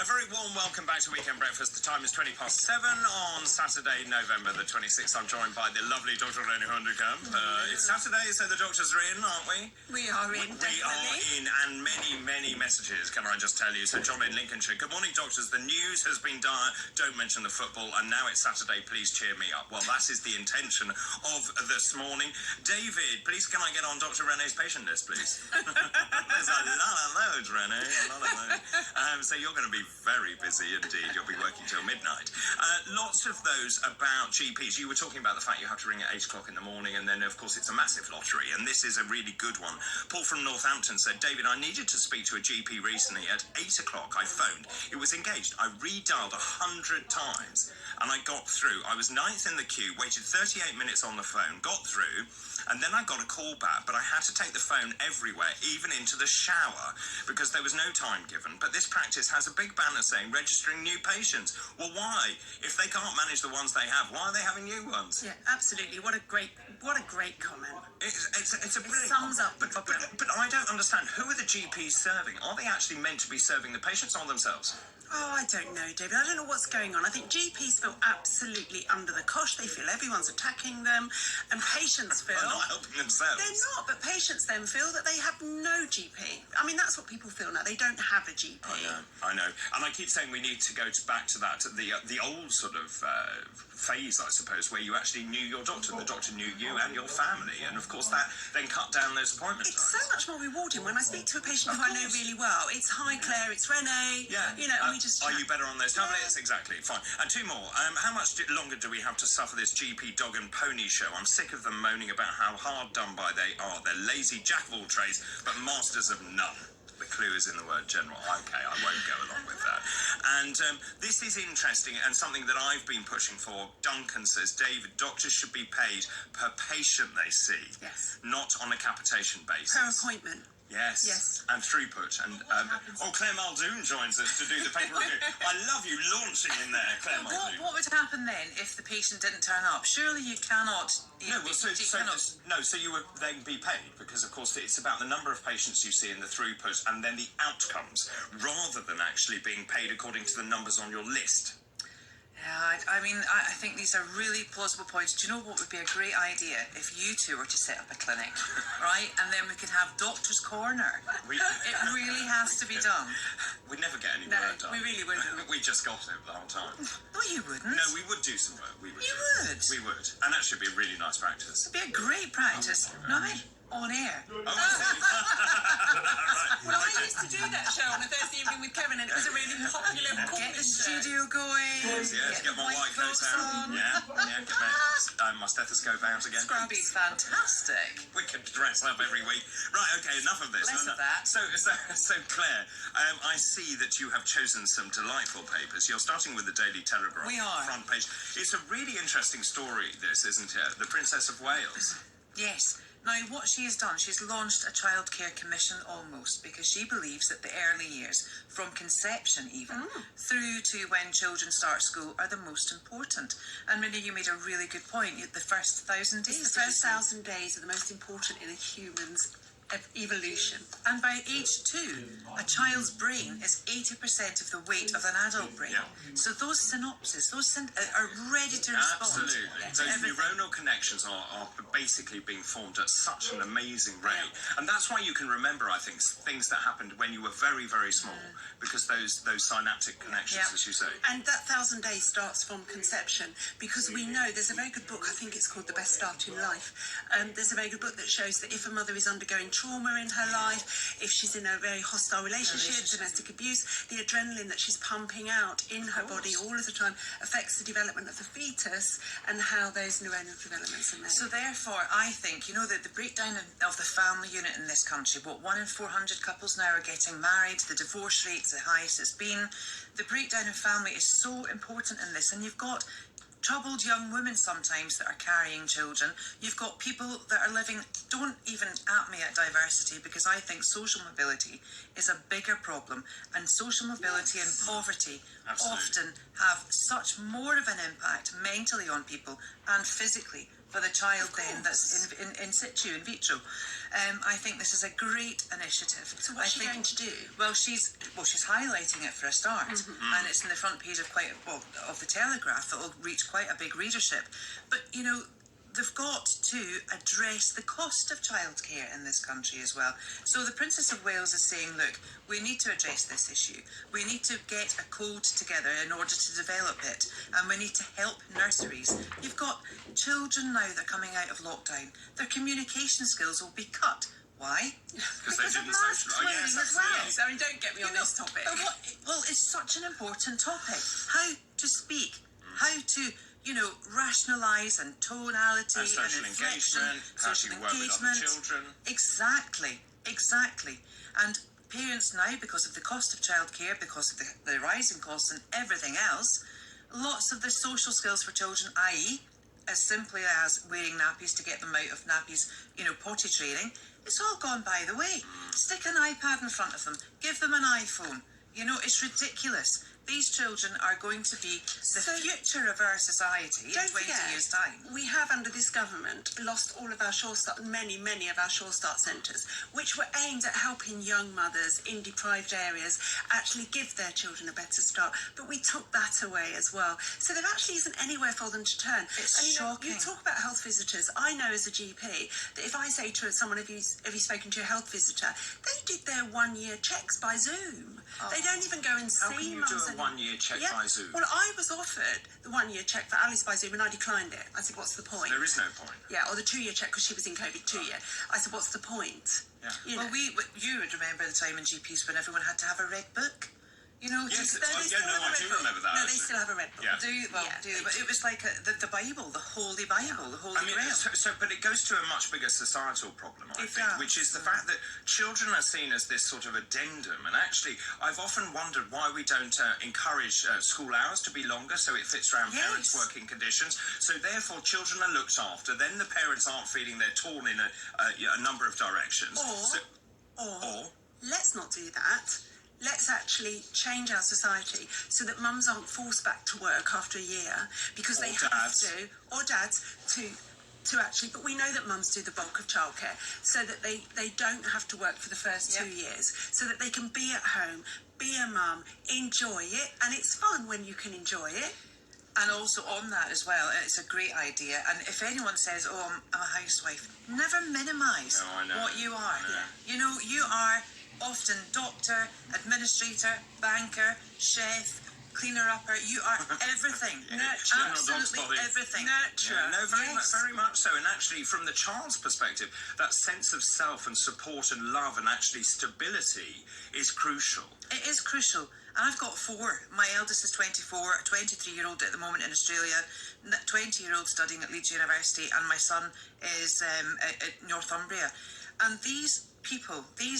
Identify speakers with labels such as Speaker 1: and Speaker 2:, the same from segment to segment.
Speaker 1: very warm welcome back to Weekend Breakfast. The time is 7:20 on Saturday, November the 26th. I'm joined by the lovely Dr. Rennie Honderkamp. It's Saturday, so the doctors are in, aren't we?
Speaker 2: We are in,
Speaker 1: We are in, and many messages, can I just tell you. So John in Lincolnshire. Good morning, doctors. The news has been dire. Don't mention the football, and now it's Saturday. Please cheer me up. Well, that is the intention of this morning. David, please can I get on Dr. Renee's patient list, please? There's a lot of those, Renee. A lot of those. So you're going to be very busy indeed. You'll be working till midnight. Lots of those about GPs. You were talking about the fact you have to ring at 8 o'clock in the morning, and then, of course, it's a massive lottery, and this is a really good one. Paul from Northampton said, David, I needed to speak to a GP recently. At 8 o'clock, I phoned. It was engaged. I redialed 100 times, and I got through. I was ninth in the queue, waited 38 minutes on the phone, got through, and then I got a call back, but I had to take the phone everywhere, even into the shower, because there was no time given. But this practice has a big banner saying registering new patients. Well, why? If they can't manage the ones they have, why are they having new ones?
Speaker 2: Yeah, absolutely. What a great comment.
Speaker 1: It's a brilliant
Speaker 2: sums up the
Speaker 1: but I don't understand. Who are the GPs serving? Are they actually meant to be serving the patients or themselves?
Speaker 2: Oh, I don't know, David. I don't know what's going on. I think GPs feel absolutely under the cosh. They feel everyone's attacking them, and patients feel...
Speaker 1: They're not helping themselves.
Speaker 2: They're not, but patients then feel that they have no GP. I mean, that's what people feel now. They don't have a GP.
Speaker 1: I know. And I keep saying we need to go back to that, the old sort of phase, I suppose, where you actually knew your doctor, and the doctor knew you and your family, and of course that then cut down those appointment times.
Speaker 2: It's so much more rewarding when I speak to a patient who I know really well. It's hi Claire, it's Renee.
Speaker 1: Yeah.
Speaker 2: You know, and we just
Speaker 1: are you better on those tablets? Yeah. Exactly. Fine. And two more. How much longer do we have to suffer this GP dog and pony show? I'm sick of them moaning about how hard done by they are. They're lazy jack of all trades, but masters of none. The clue is in the word general. Okay, I won't go along with that. And this is interesting and something that I've been pushing for. Duncan says, David, doctors should be paid per patient they see.
Speaker 2: Yes.
Speaker 1: Not on a capitation basis.
Speaker 2: Per appointment.
Speaker 1: Yes, and throughput. And Claire Muldoon joins us to do the paper review. I love you launching in there, Claire Muldoon.
Speaker 3: What would happen then if the patient didn't turn up? Surely you cannot...
Speaker 1: So you would then be paid, because of course it's about the number of patients you see in the throughput and then the outcomes, rather than actually being paid according to the numbers on your list.
Speaker 3: Yeah, I think these are really plausible points. Do you know what would be a great idea if you two were to set up a clinic, right? And then we could have Doctor's Corner. It really has to be done.
Speaker 1: We'd never get any work done.
Speaker 2: We really wouldn't.
Speaker 1: We just got it the whole time.
Speaker 3: No, you wouldn't.
Speaker 1: No, we would do some work. We would.
Speaker 3: You would?
Speaker 1: We would. And that should be a really nice practice.
Speaker 3: It'd be a great practice. No, I mean, on air.
Speaker 1: Oh, right.
Speaker 2: Well, I used to do that show on a Thursday evening with Kevin, and it was a really popular
Speaker 3: Get the studio going.
Speaker 1: Yes, get my white coat out. Get my stethoscope out again.
Speaker 3: It's going to be fantastic.
Speaker 1: We can dress up every week. Right, okay, enough of this.
Speaker 3: Less of that.
Speaker 1: So Claire, I see that you have chosen some delightful papers. You're starting with the Daily Telegraph.
Speaker 3: We are.
Speaker 1: Front page. It's a really interesting story, this, isn't it? The Princess of Wales.
Speaker 3: Yes. Now, what she has done, she's launched a childcare commission almost, because she believes that the early years, from conception even, through to when children start school, are the most important. And Minnie, you made a really good point. The first 1,000 days.
Speaker 2: The first 1,000 days are the most important in a human's evolution.
Speaker 3: And by age 2, a child's brain is 80% of the weight of an adult brain.
Speaker 1: Yeah.
Speaker 3: So those synapses, are ready to respond.
Speaker 1: Absolutely. Those neuronal connections are basically being formed at such an amazing rate. And that's why you can remember, I think, things that happened when you were very, very small, because those synaptic connections, as you say.
Speaker 2: And that 1,000 days starts from conception, because we know there's a very good book, I think it's called The Best Start in Life. There's a very good book that shows that if a mother is undergoing trauma in her life, if she's in a very hostile relationship, domestic abuse, the adrenaline that she's pumping out in her body all of the time affects the development of the fetus and how those neuronal developments are made.
Speaker 3: So therefore, I think, that the breakdown of the family unit in this country, 1 in 400 couples now are getting married, the divorce rate's the highest it's been. The breakdown of family is so important in this, and you've got troubled young women sometimes that are carrying children. You've got people that are living, don't even at me at diversity, because I think social mobility is a bigger problem, and social mobility and poverty often have such more of an impact mentally on people and physically for the child then that's in situ, in vitro. I think this is a great initiative.
Speaker 2: So what's she going to do?
Speaker 3: Well, she's highlighting it for a start, and it's in the front page of of the Telegraph. That will reach quite a big readership. But you know, they've got to address the cost of childcare in this country as well. So the Princess of Wales is saying, look, we need to address this issue. We need to get a code together in order to develop it, and we need to help nurseries. You've got children now that are coming out of lockdown. Their communication skills will be cut. Why?
Speaker 1: Because they didn't
Speaker 3: masks
Speaker 1: socialise.
Speaker 3: wearing
Speaker 1: Yes,
Speaker 3: as well.
Speaker 2: Yes, I mean, don't get me on this topic.
Speaker 3: Well, it's such an important topic. How to speak, how to, you know, rationalise and tonality
Speaker 1: And social
Speaker 3: inflection,
Speaker 1: engagement, how
Speaker 3: social
Speaker 1: to work with other children.
Speaker 3: Exactly. And parents now, because of the cost of childcare, because of the rising costs and everything else, lots of the social skills for children, i.e., as simply as wearing nappies to get them out of nappies, you know, potty training, it's all gone by the way. Stick an iPad in front of them, give them an iPhone. You know, it's ridiculous. These children are going to be the future of our society in 20 years' time.
Speaker 2: We have, under this government, lost all of our Sure Start, many of our Sure Start centres, which were aimed at helping young mothers in deprived areas actually give their children a better start. But we took that away as well. So there actually isn't anywhere for them to turn.
Speaker 3: It's shocking.
Speaker 2: You talk about health visitors. I know as a GP that if I say to someone, have you spoken to a health visitor? They did their 1-year checks by Zoom. They don't even go and
Speaker 1: How
Speaker 2: see
Speaker 1: can you
Speaker 2: mums.
Speaker 1: do a 1-year check by Zoom?
Speaker 2: Well, I was offered the 1-year check for Alice by Zoom and I declined it. I said, what's the point?
Speaker 1: There is no point.
Speaker 2: Yeah, or the 2-year check because she was in COVID 2-year. I said, what's the point?
Speaker 1: Yeah.
Speaker 2: You know?
Speaker 3: Well, you would remember the time in GPs when everyone had to have a red book. You know,
Speaker 1: Yes,
Speaker 3: just,
Speaker 1: I do remember that.
Speaker 2: No, they still have a red book.
Speaker 1: Yeah.
Speaker 3: But it was like the Bible, the Holy Bible, the Holy Grail.
Speaker 1: But it goes to a much bigger societal problem, I think, which is the fact that children are seen as this sort of addendum. And actually, I've often wondered why we don't encourage school hours to be longer so it fits around parents' working conditions. So therefore, children are looked after. Then the parents aren't feeling they're torn in a number of directions.
Speaker 2: Or let's not do that. Let's actually change our society so that mums aren't forced back to work after a year because they have to, or dads, to actually, but we know that mums do the bulk of childcare, so that they don't have to work for the first 2 years, so that they can be at home, be a mum, enjoy it, and it's fun when you can enjoy it.
Speaker 3: And also on that as well, it's a great idea. And if anyone says, oh, I'm a housewife, never minimise what you are. You know, you are often doctor, administrator, banker, chef, cleaner-upper. You are everything. Absolutely everything.
Speaker 1: No, very much so. And actually, from the child's perspective, that sense of self and support and love and actually stability is crucial.
Speaker 3: It is crucial. And I've got 4. My eldest is 24, a 23-year-old at the moment in Australia, a 20-year-old studying at Leeds University, and my son is at Northumbria. And these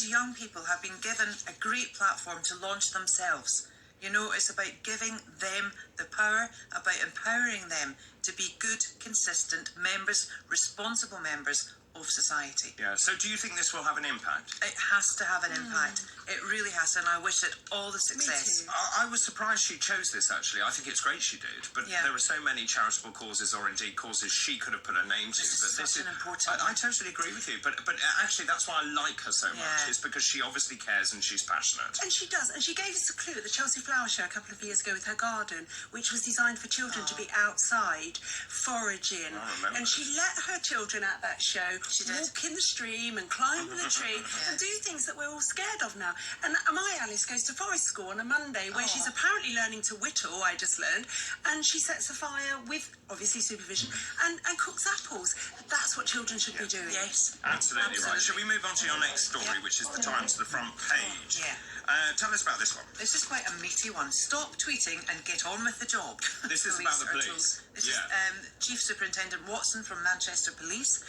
Speaker 3: young people have been given a great platform to launch themselves. You know, it's about giving them the power, about empowering them to be good, consistent members, responsible members of society.
Speaker 1: Yeah, so do you think this will have an impact?
Speaker 3: It has to have an impact. It really has, and I wish it all the success.
Speaker 1: I was surprised she chose this, actually. I think it's great she did, but there are so many charitable causes, or indeed causes she could have put her name to.
Speaker 3: This is such an important
Speaker 1: I totally agree with you, but actually that's why I like her so much, is because she obviously cares and she's passionate.
Speaker 2: And she does, and she gave us a clue at the Chelsea Flower Show a couple of years ago with her garden, which was designed for children to be outside, foraging. And she let her children at that show walk in the stream and climb the tree and do things that we're all scared of now. And my Alice goes to forest school on a Monday where she's apparently learning to whittle, I just learned, and she sets a fire with, obviously, supervision and cooks apples. That's what children should be doing.
Speaker 3: Yes.
Speaker 1: Absolutely right. Shall we move on to your next story, which is the Times to the front page? Tell us about this one.
Speaker 3: This is quite a meaty one. Stop tweeting and get on with the job.
Speaker 1: This is about the police.
Speaker 3: This is Chief Superintendent Watson from Manchester Police.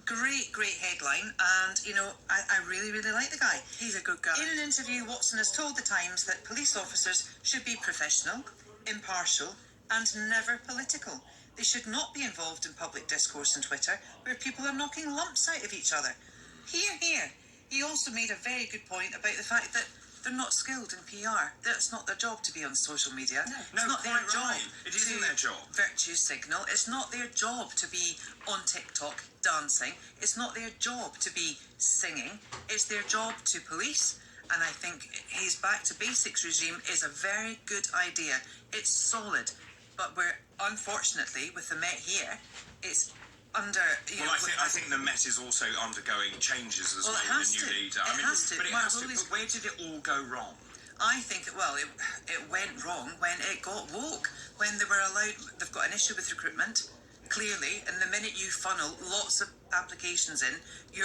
Speaker 3: Great headline, and you know, I really like the guy.
Speaker 2: He's a good guy.
Speaker 3: In an interview, Watson has told the Times that police officers should be professional, impartial, and never political. They should not be involved in public discourse on Twitter where people are knocking lumps out of each other. Hear. He also made a very good point about the fact that They're not skilled in PR. That's not their job to be on social media.
Speaker 2: No.
Speaker 3: It's
Speaker 1: No,
Speaker 3: not their
Speaker 1: quite
Speaker 3: job.
Speaker 1: right. It isn't
Speaker 3: to
Speaker 1: their job.
Speaker 3: virtue signal. It's not their job to be on TikTok dancing. It's not their job to be singing. It's their job to police. And I think his back to basics regime is a very good idea. It's solid, but we're unfortunately with the Met here, it's under.
Speaker 1: Well, I think the Met is also undergoing changes as
Speaker 3: Well,
Speaker 1: well
Speaker 3: it
Speaker 1: with
Speaker 3: has
Speaker 1: the new
Speaker 3: to.
Speaker 1: leader.
Speaker 3: It has to.
Speaker 1: But it
Speaker 3: Mark
Speaker 1: has to.
Speaker 3: Foley's-
Speaker 1: But where did it all go wrong?
Speaker 3: I think it went wrong when it got woke, when they were allowed. They've got an issue with recruitment, clearly, and the minute you funnel lots of applications in, you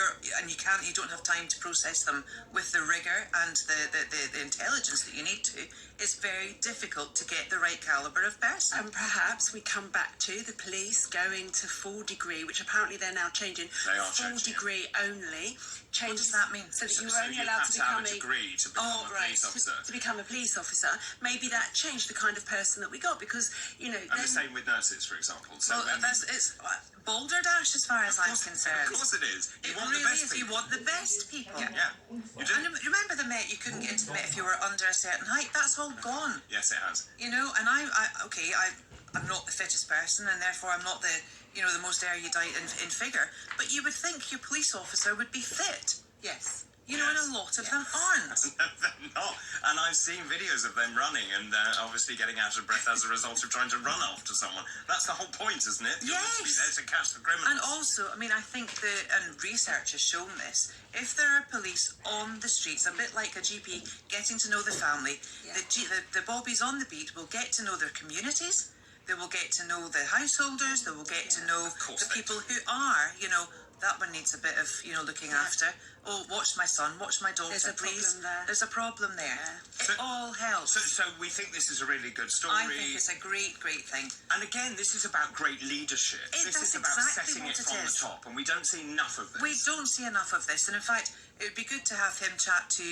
Speaker 3: don't have time to process them with the rigor and the intelligence that you need to. It's very difficult to get the right caliber of person.
Speaker 2: And perhaps we come back to the police going to 4 degree, which apparently they're now changing.
Speaker 1: They are
Speaker 2: 4
Speaker 1: changing,
Speaker 2: degree only.
Speaker 3: What does that mean?
Speaker 2: So that you're
Speaker 1: So
Speaker 2: only
Speaker 1: you
Speaker 2: allowed
Speaker 1: have
Speaker 2: to
Speaker 1: to have
Speaker 2: become
Speaker 1: a degree to become a police officer.
Speaker 2: to become a police officer. Maybe that changed the kind of person that we got because,
Speaker 1: And the same with nurses, for example. So
Speaker 3: Well, it's balderdash as far as I'm concerned.
Speaker 1: Of course it is. You
Speaker 3: It
Speaker 1: want
Speaker 3: really
Speaker 1: the best
Speaker 3: is.
Speaker 1: people.
Speaker 3: You want the best people.
Speaker 1: Yeah. You do.
Speaker 3: And remember the Met? You couldn't get into the Met if you were under a certain height. That's all gone.
Speaker 1: Yes, it has.
Speaker 3: You know, and I'm not the fittest person, and therefore I'm not the most erudite in figure. But you would think your police officer would be fit.
Speaker 2: yes.
Speaker 3: You know, and a lot of them aren't.
Speaker 1: No, they're not. And I've seen videos of them running and obviously getting out of breath as a result of trying to run after someone. That's the whole point, isn't it? You're meant to be
Speaker 3: Yes.
Speaker 1: there to catch the criminals.
Speaker 3: And also, I mean, I think and research has shown this, if there are police on the streets, a bit like a GP getting to know the family,
Speaker 2: Yeah.
Speaker 3: the bobbies on the beat will get to know their communities, they will get to know the householders, they will get to know
Speaker 1: course
Speaker 3: the
Speaker 1: they
Speaker 3: people who are, that one needs a bit of, looking after. Oh, watch my son, watch my daughter,
Speaker 2: There's a
Speaker 3: please.
Speaker 2: problem there.
Speaker 3: There's a problem there.
Speaker 2: Yeah.
Speaker 3: It
Speaker 1: So-
Speaker 3: all helps.
Speaker 1: So we think this is a really good story.
Speaker 3: I think it's a great, great thing.
Speaker 1: And again, this is about great leadership. This
Speaker 3: That's
Speaker 1: is about
Speaker 3: exactly
Speaker 1: setting
Speaker 3: what
Speaker 1: it
Speaker 3: it
Speaker 1: from the
Speaker 3: is.
Speaker 1: top, and we don't see enough of this.
Speaker 3: We don't see enough of this, and in fact, it would be good to have him chat to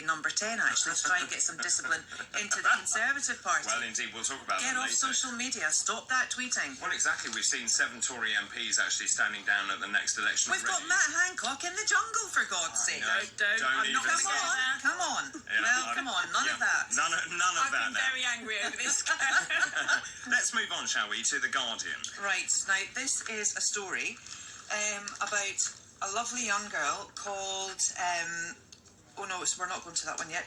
Speaker 3: number 10, actually, to try and get some discipline into the Conservative Party.
Speaker 1: Well, indeed, we'll talk about
Speaker 3: Get
Speaker 1: that
Speaker 3: off
Speaker 1: later.
Speaker 3: social media, stop that tweeting.
Speaker 1: Well, exactly. We've seen 7 Tory MPs actually standing down at the next election
Speaker 3: We've got
Speaker 1: already.
Speaker 3: Matt Hancock in the jungle, for God's sake.
Speaker 1: No,
Speaker 2: Don't. I'm
Speaker 1: even
Speaker 2: not
Speaker 3: Come
Speaker 2: gonna
Speaker 1: start.
Speaker 2: go there.
Speaker 3: Come on.
Speaker 1: Yeah,
Speaker 3: Well, come on, none
Speaker 1: yeah.
Speaker 3: of that.
Speaker 1: None of
Speaker 2: I've
Speaker 1: that
Speaker 2: been
Speaker 1: now.
Speaker 2: very angry over this.
Speaker 1: Let's move on, shall we, to The Guardian.
Speaker 3: Right, now this is a story about a lovely young girl called... oh no, we're not going to that one yet.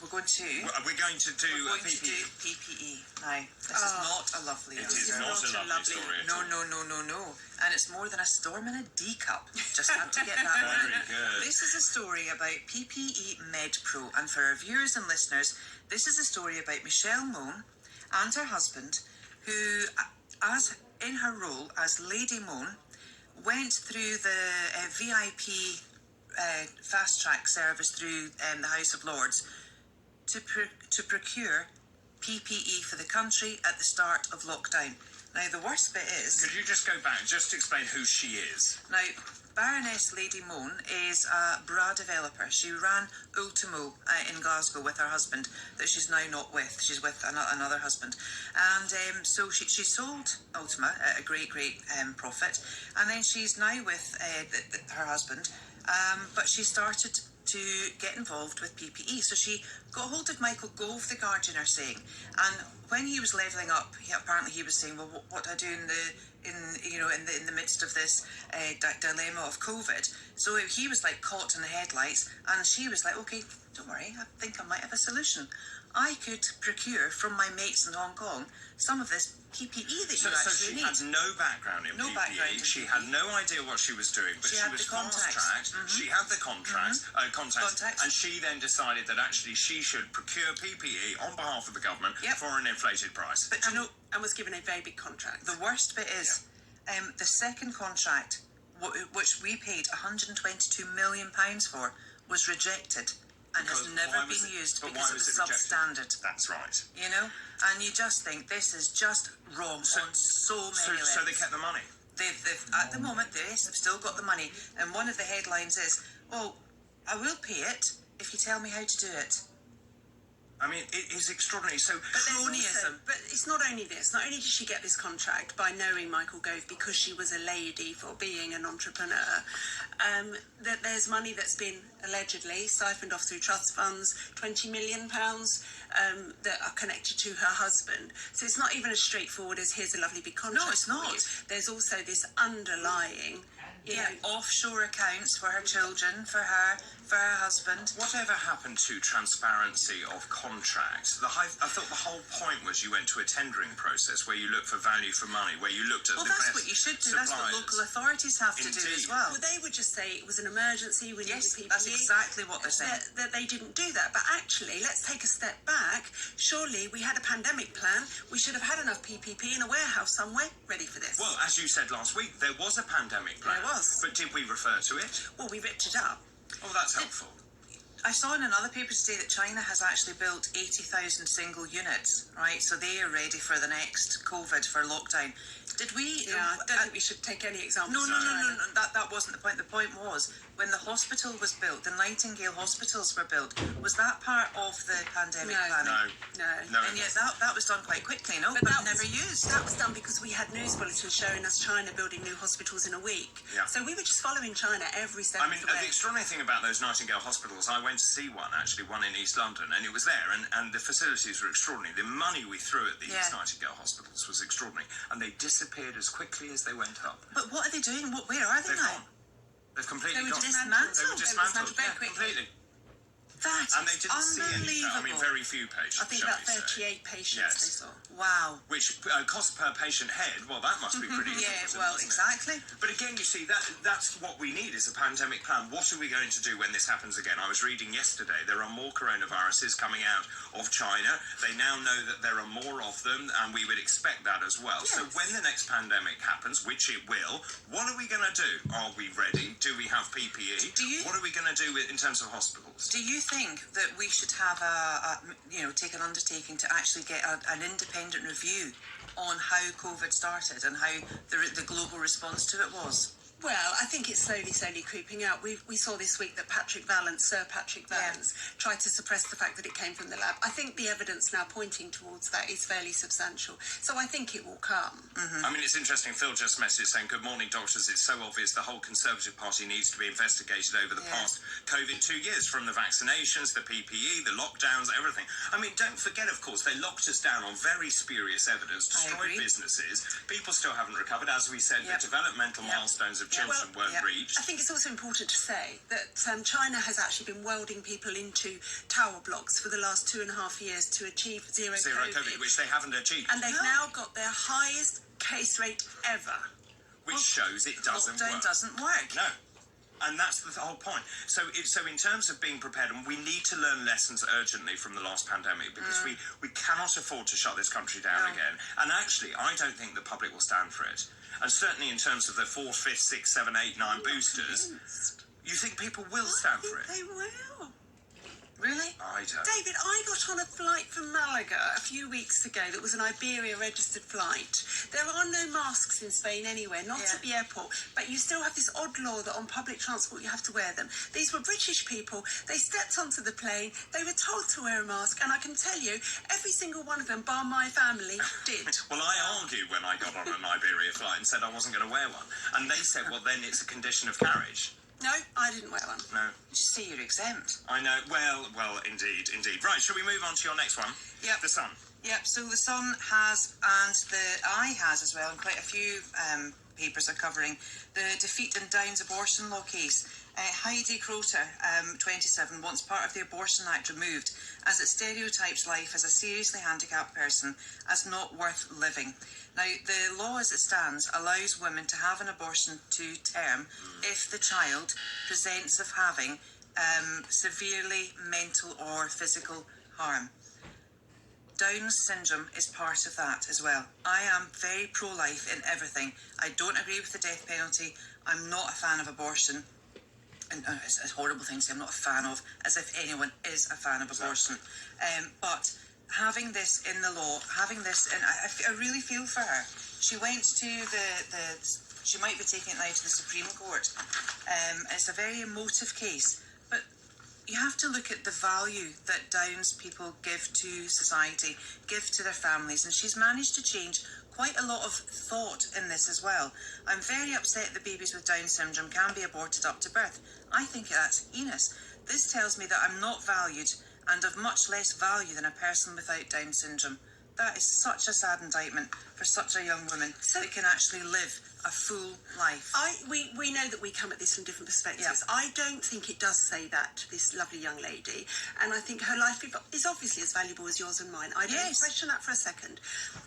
Speaker 3: We're going to...
Speaker 1: We're going to do
Speaker 3: We're
Speaker 1: a
Speaker 3: going to do
Speaker 1: PPE.
Speaker 3: PPE. Now, this is not a lovely
Speaker 1: It
Speaker 3: young
Speaker 1: is
Speaker 3: girl.
Speaker 1: not a lovely
Speaker 2: lovely.
Speaker 1: story at
Speaker 3: No,
Speaker 1: all.
Speaker 3: no. And it's more than a storm in a D cup. Just had to get that one.
Speaker 1: Very good.
Speaker 3: This is a story about PPE MedPro. And for our viewers and listeners, this is a story about Michelle Moan and her husband, who, as in her role as Lady Moan, went through the VIP fast track service through the House of Lords to procure PPE for the country at the start of lockdown. Now, the worst bit is...
Speaker 1: Could you just go back, just explain who she is?
Speaker 3: Now, Baroness Lady Moan is a bra developer. She ran Ultimo in Glasgow with her husband, that she's now not with. She's with another husband. And so she sold Ultima at a great profit. And then she's now with her husband. But she started to get involved with PPE. So she got hold of Michael Gove, the Guardian are saying. And when he was levelling up, apparently he was saying, well, what do I do in the midst of this dilemma of COVID? So he was like caught in the headlights, and she was like, okay, don't worry, I think I might have a solution. I could procure from my mates in Hong Kong some of this PPE that you
Speaker 1: So
Speaker 3: actually
Speaker 1: she
Speaker 3: need.
Speaker 1: had no background in
Speaker 3: No
Speaker 1: PPE.
Speaker 3: background in
Speaker 1: She
Speaker 3: PPE.
Speaker 1: had no idea what she was doing, but
Speaker 3: She
Speaker 1: she
Speaker 3: had
Speaker 1: was
Speaker 3: the contacts.
Speaker 1: fast-tracked. She had the contacts,
Speaker 3: Contacts.
Speaker 1: and she then decided that actually she should procure PPE on behalf of the government
Speaker 3: Yep.
Speaker 1: for an inflated price.
Speaker 3: But you know,
Speaker 2: and was given a very big contract.
Speaker 3: the worst bit is the second contract, which we paid £122 million for, was rejected and
Speaker 1: Because
Speaker 3: has never
Speaker 1: why was
Speaker 3: been
Speaker 1: it-
Speaker 3: used
Speaker 1: but
Speaker 3: because
Speaker 1: why
Speaker 3: it was
Speaker 1: was it rejected?
Speaker 3: substandard.
Speaker 1: That's right.
Speaker 3: You know, and you just think this is just wrong on so many levels.
Speaker 1: So they kept the money.
Speaker 3: They've at the moment they've still got the money, and one of the headlines is, "Oh, I will pay it if you tell me how to do it."
Speaker 1: I mean, it is extraordinary. So,
Speaker 2: But it's not only this. Not only did she get this contract by knowing Michael Gove because she was a lady for being an entrepreneur, that there's money that's been allegedly siphoned off through trust funds, £20 million that are connected to her husband. So it's not even as straightforward as here's a lovely big contract.
Speaker 3: No, it's not.
Speaker 2: for you. There's also this underlying,
Speaker 3: offshore accounts for her children, for her husband.
Speaker 1: whatever happened to transparency of contracts? I thought the whole point was you went to a tendering process where you looked for value for money, where you looked at
Speaker 3: Well,
Speaker 1: the
Speaker 3: that's
Speaker 1: best
Speaker 3: what you should do.
Speaker 1: suppliers.
Speaker 3: That's what local authorities have to do as
Speaker 1: Indeed.
Speaker 3: well.
Speaker 2: Well, they would just say it was an emergency. We
Speaker 3: Yes,
Speaker 2: needed PPE.
Speaker 3: that's exactly what they're saying.
Speaker 2: That they didn't do that. But actually, let's take a step back. Surely we had a pandemic plan. We should have had enough PPP in a warehouse somewhere ready for this.
Speaker 1: Well, as you said last week, there was a pandemic plan.
Speaker 2: There was.
Speaker 1: But did we refer to it?
Speaker 2: Well, we ripped it up.
Speaker 1: Oh, that's helpful.
Speaker 3: I saw in another paper today that China has actually built 80,000 single units, right? So they are ready for the next COVID, for lockdown. Did we...
Speaker 2: Yeah, I don't think we should take any examples.
Speaker 3: No. That wasn't the point. The point was, when the hospital was built, the Nightingale hospitals were built, was that part of the pandemic planning?
Speaker 2: No.
Speaker 3: And yet that was done quite quickly, no?
Speaker 2: But
Speaker 3: But
Speaker 2: that
Speaker 3: never
Speaker 2: was,
Speaker 3: used.
Speaker 2: That was done because we had news bulletins showing us China building new hospitals in a week.
Speaker 1: Yeah.
Speaker 2: So we were just following China every step
Speaker 1: I mean,
Speaker 2: of the way.
Speaker 1: the extraordinary thing about those Nightingale hospitals, I went to see one in East London, and it was there, and the facilities were extraordinary. The money we threw at these Nightingale hospitals was extraordinary, and they disappeared as quickly as they went up.
Speaker 3: But what are they doing? Where are they
Speaker 1: They've
Speaker 3: now?
Speaker 1: gone. They've completely
Speaker 2: They were
Speaker 1: gone.
Speaker 2: dismantled.
Speaker 1: They were dismantled.
Speaker 2: very quickly.
Speaker 1: Completely.
Speaker 3: That
Speaker 1: And they
Speaker 3: is
Speaker 1: didn't see any. I mean,
Speaker 3: unbelievable.
Speaker 1: very few patients.
Speaker 2: I think
Speaker 1: shall
Speaker 2: about
Speaker 1: we say.
Speaker 2: 38 patients
Speaker 1: Yes.
Speaker 2: they saw.
Speaker 3: Wow.
Speaker 1: Which cost per patient head, well, that must be pretty
Speaker 3: Yeah,
Speaker 1: exorbitant,
Speaker 3: well,
Speaker 1: doesn't it?
Speaker 3: exactly.
Speaker 1: But again, you see, that's what we need is a pandemic plan. What are we going to do when this happens again? I was reading yesterday, there are more coronaviruses coming out of China. They now know that there are more of them, and we would expect that as well.
Speaker 2: Yes.
Speaker 1: So when the next pandemic happens, which it will, what are we going to do? Are we ready? Do we have PPE? What are we going to do in terms of hospitals?
Speaker 3: Do you think that we should have take an undertaking to actually get an independent review on how COVID started and how the global response to it was?
Speaker 2: Well, I think it's slowly creeping out. We saw this week that Sir Patrick Vallance, tried to suppress the fact that it came from the lab. I think the evidence now pointing towards that is fairly substantial. So I think it will come.
Speaker 3: Mm-hmm.
Speaker 1: I mean, it's interesting. Phil just messaged saying, "Good morning, doctors. It's so obvious the whole Conservative Party needs to be investigated over the past COVID 2 years, from the vaccinations, the PPE, the lockdowns, everything." I mean, don't forget, of course, they locked us down on very spurious evidence, destroyed businesses. People still haven't recovered. As we said, the developmental milestones of children weren't reached.
Speaker 2: I think it's also important to say that China has actually been welding people into tower blocks for the last 2.5 years to achieve zero COVID,
Speaker 1: which they haven't achieved.
Speaker 2: and they've now got their highest case rate ever.
Speaker 1: Which shows it doesn't
Speaker 3: Lockdown
Speaker 1: work.
Speaker 3: doesn't work.
Speaker 1: No. And that's the whole point. So in terms of being prepared, and we need to learn lessons urgently from the last pandemic, because we cannot afford to shut this country down again. And actually, I don't think the public will stand for it. And certainly in terms of the 4th, 5th, 6th, 7th, 8th, 9 boosters, you think people will stand for it?
Speaker 2: They will.
Speaker 3: Really?
Speaker 1: I don't.
Speaker 2: David, I got on a flight from Malaga a few weeks ago that was an Iberia-registered flight. There are no masks in Spain anywhere, not at the airport, but you still have this odd law that on public transport you have to wear them. These were British people. They stepped onto the plane. They were told to wear a mask, and I can tell you, every single one of them, bar my family, did.
Speaker 1: Well, I argued when I got on an Iberia flight and said I wasn't going to wear one. And they said, well, then it's a condition of carriage.
Speaker 2: No, I didn't wear one.
Speaker 1: No.
Speaker 3: Just say you're exempt.
Speaker 1: I know. Well, indeed. Right, shall we move on to your next one?
Speaker 3: Yep.
Speaker 1: The Sun.
Speaker 3: Yep, so the Sun has, and the Eye has as well, and quite a few papers are covering the Defeat and Downs abortion law case. Heidi Crota, 27, wants part of the Abortion Act removed as it stereotypes life as a seriously handicapped person as not worth living. Now, the law as it stands allows women to have an abortion to term if the child presents of having severely mental or physical harm. Down syndrome is part of that as well. I am very pro-life in everything. I don't agree with the death penalty. I'm not a fan of abortion. And it's a horrible thing to say I'm not a fan of, as if anyone is a fan of abortion. But having this in the law, having this, and I really feel for her. She went to she might be taking it now to the Supreme Court. It's a very emotive case, but you have to look at the value that Downs people give to society, give to their families, and she's managed to change quite a lot of thought in this as well. I'm very upset that babies with Down syndrome can be aborted up to birth. I think that's heinous. This tells me that I'm not valued and of much less value than a person without Down syndrome. That is such a sad indictment for such a young woman that can actually live a full life.
Speaker 2: We know that we come at this from different perspectives.
Speaker 3: Yeah.
Speaker 2: I don't think it does say that to this lovely young lady, and I think her life is obviously as valuable as yours and mine. I don't question that for a second.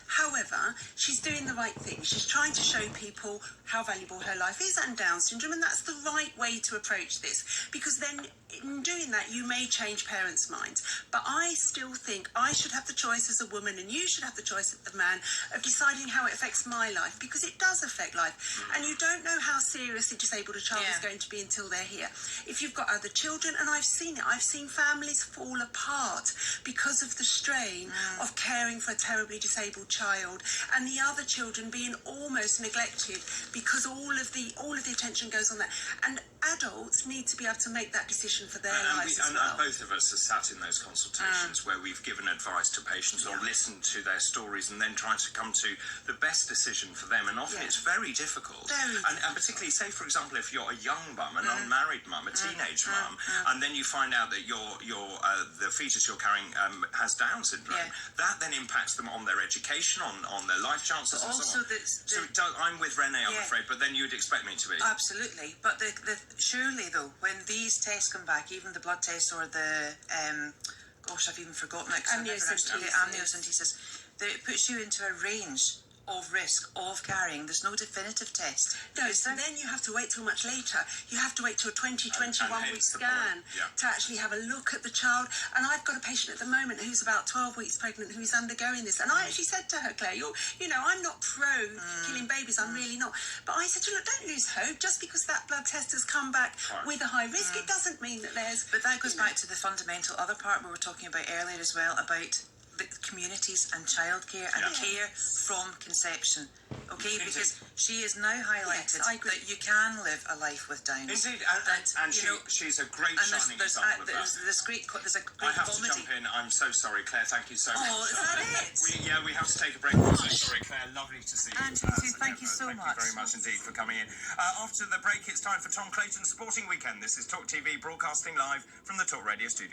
Speaker 2: However, she's doing the right thing. She's trying to show people how valuable her life is and Down syndrome, and that's the right way to approach this, because then in doing that you may change parents' minds. But I still think I should have the choice as a woman, and you should have the choice as a man, of deciding how it affects my life, because it does affect life. And you don't know how seriously disabled a child is going to be until they're here. If you've got other children, and I've seen it, I've seen families fall apart because of the strain of caring for a terribly disabled child, and the other children being almost neglected because all of the attention goes on that. And adults need to be able to make that decision for their lives as well.
Speaker 1: And both of us have sat in those consultations where we've given advice to patients or listened to their stories and then tried to come to the best decision for them. And often it's very difficult. And particularly, say, for example, if you're a young mum, an unmarried mum, a teenage mum, and then you find out that the fetus you're carrying has Down syndrome, that then impacts them on their education, on their life chances, and so on. I'm with Renee, I'm afraid, but then you'd expect me to be.
Speaker 3: Absolutely. But surely, though, when these tests come back, even the blood test or the, I've even forgotten it. Amniocentesis, it puts you into a range of risk of carrying. There's no definitive test.
Speaker 2: No, so then you have to wait till much later. You have to wait till a 21-week scan to actually have a look at the child. And I've got a patient at the moment who's about 12 weeks pregnant who's undergoing this. And I actually said to her, Claire, I'm not pro killing babies, I'm really not. But I said to her, look, don't lose hope. Just because that blood test has come back with a high risk, it doesn't mean that there's...
Speaker 3: But that goes back to the fundamental other part we were talking about earlier as well, about the communities and childcare and care from conception. Okay, because she is now highlighted that you can live a life with Downs.
Speaker 1: Indeed, and she's a great shining example of that.
Speaker 3: There's a great
Speaker 1: I have to jump in. I'm so sorry, Claire. Thank you so much.
Speaker 3: Oh, is that it?
Speaker 1: We have to take a break. I'm so sorry, Claire. Lovely to see you.
Speaker 3: And you too. Thank you so much.
Speaker 1: Thank you very much indeed for coming in. After the break, it's time for Tom Clayton's Sporting Weekend. This is TalkTV broadcasting live from the Talk Radio studio.